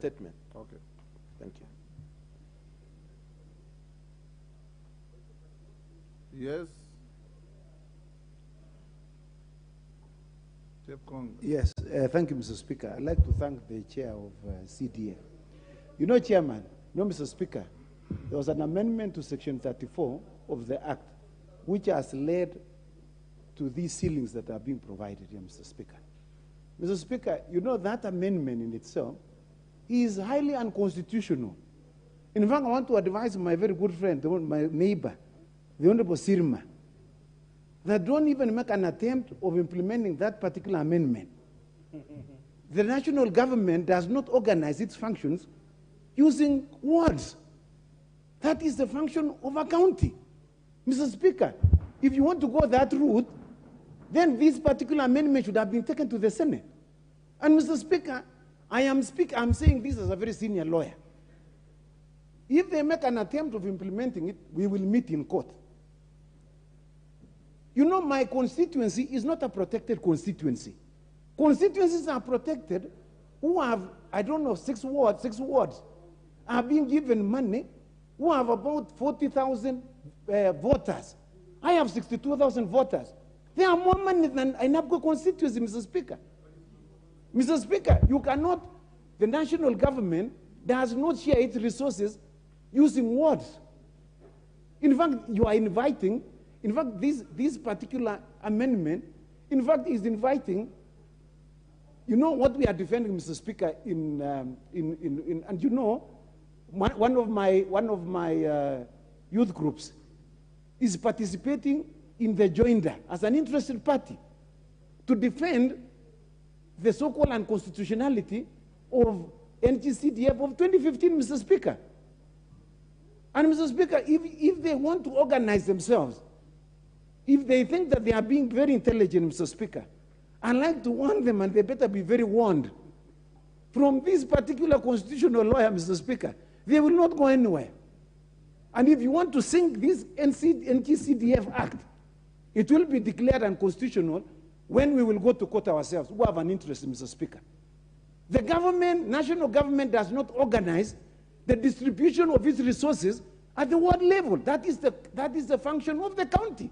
statement. Okay. Thank you. Yes. CHEPKONGA. Yes, thank you, Mr. Speaker. I'd like to thank the chair of CDA. You know, Chairman, Mr. Speaker, there was an amendment to Section 34 of the Act, which has led to these ceilings that are being provided here, Mr. Speaker. Mr. Speaker, you know that amendment in itself is highly unconstitutional. In fact, I want to advise my very good friend, my neighbor, the Honorable Sirma, that don't even make an attempt of implementing that particular amendment. The national government does not organize its functions using words. That is the function of a county. Mr. Speaker, if you want to go that route, then this particular amendment should have been taken to the Senate. And Mr. Speaker, I'm saying this as a very senior lawyer. If they make an attempt of implementing it, we will meet in court. You know, my constituency is not a protected constituency. Constituencies are protected who have, I don't know, six wards, are being given money, who have about 40,000 voters. I have 62,000 voters. There are more money than INABCO constituency, Mr. Speaker. Mr. Speaker, you cannot, the national government does not share its resources using words. In fact, you are inviting, in fact, this particular amendment, in fact, is inviting, you know what we are defending, Mr. Speaker, and you know, one of my youth groups is participating in the joinder as an interested party to defend the so-called unconstitutionality of NGCDF of 2015, Mr. Speaker. And Mr. Speaker, if they want to organize themselves, if they think that they are being very intelligent, Mr. Speaker, I'd like to warn them, and they better be very warned, from this particular constitutional lawyer, Mr. Speaker, they will not go anywhere. And if you want to sink this NGCDF Act, it will be declared unconstitutional when we will go to court ourselves, who have an interest, Mr. Speaker. The government, national government, does not organize the distribution of its resources at the ward level. That is the function of the county.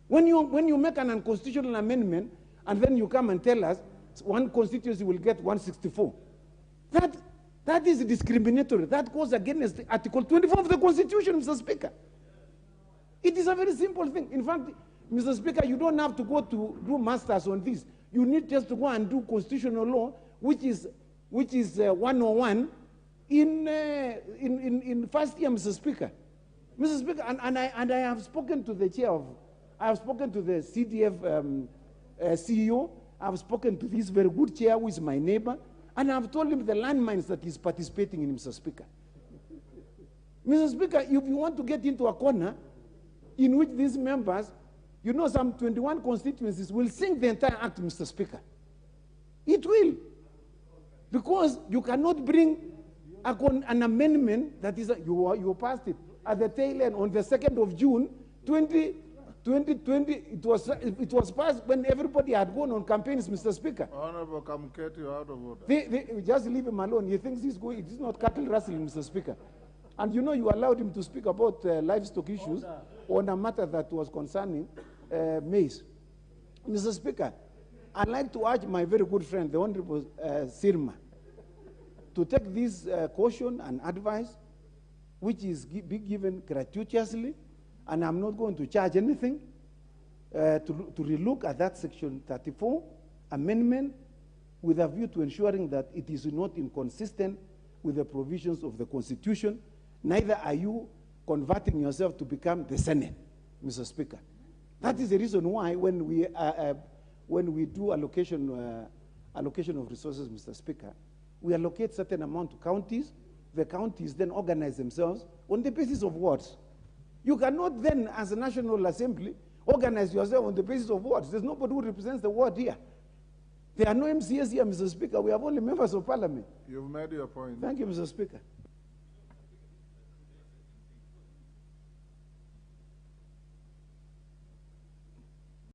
When you make an unconstitutional amendment, and then you come and tell us one constituency will get 164, that is discriminatory. That goes against Article 24 of the Constitution, Mr. Speaker. It is a very simple thing. In fact, Mr. Speaker, you don't have to go to do masters on this. You need just to go and do constitutional law, which is 101 in first year, Mr. Speaker. Mr. Speaker, and I have spoken to the chair of, I have spoken to the CDF CEO. I have spoken to this very good chair, who is my neighbor, and I have told him the landmines that he's participating in, Mr. Speaker. Mr. Speaker, if you want to get into a corner in which these members, you know, some 21 constituencies will sink the entire act, Mr. Speaker. It will. Because you cannot bring an amendment that is, you passed it at the tail end on the 2nd of June, 2020, it was passed when everybody had gone on campaigns, Mr. Speaker. Honorable Kamuketi, you're out of order. Just leave him alone. He thinks he's going, it is not cattle rustling, Mr. Speaker. And you know, you allowed him to speak about livestock issues on a matter that was concerning maize. Mr. Speaker, I'd like to urge my very good friend, the Honorable Sirma, to take this caution and advice, which is be given gratuitously, and I'm not going to charge anything, to relook at that Section 34 amendment with a view to ensuring that it is not inconsistent with the provisions of the Constitution. Neither are you converting yourself to become the Senate, Mr. Speaker. That is the reason why when we do allocation of resources, Mr. Speaker, we allocate certain amount to counties. The counties then organize themselves on the basis of words. You cannot then, as a National Assembly, organize yourself on the basis of words. There's nobody who represents the word here. There are no MCAs here, Mr. Speaker. We have only members of Parliament. You've made your point. Thank you, Mr. Speaker.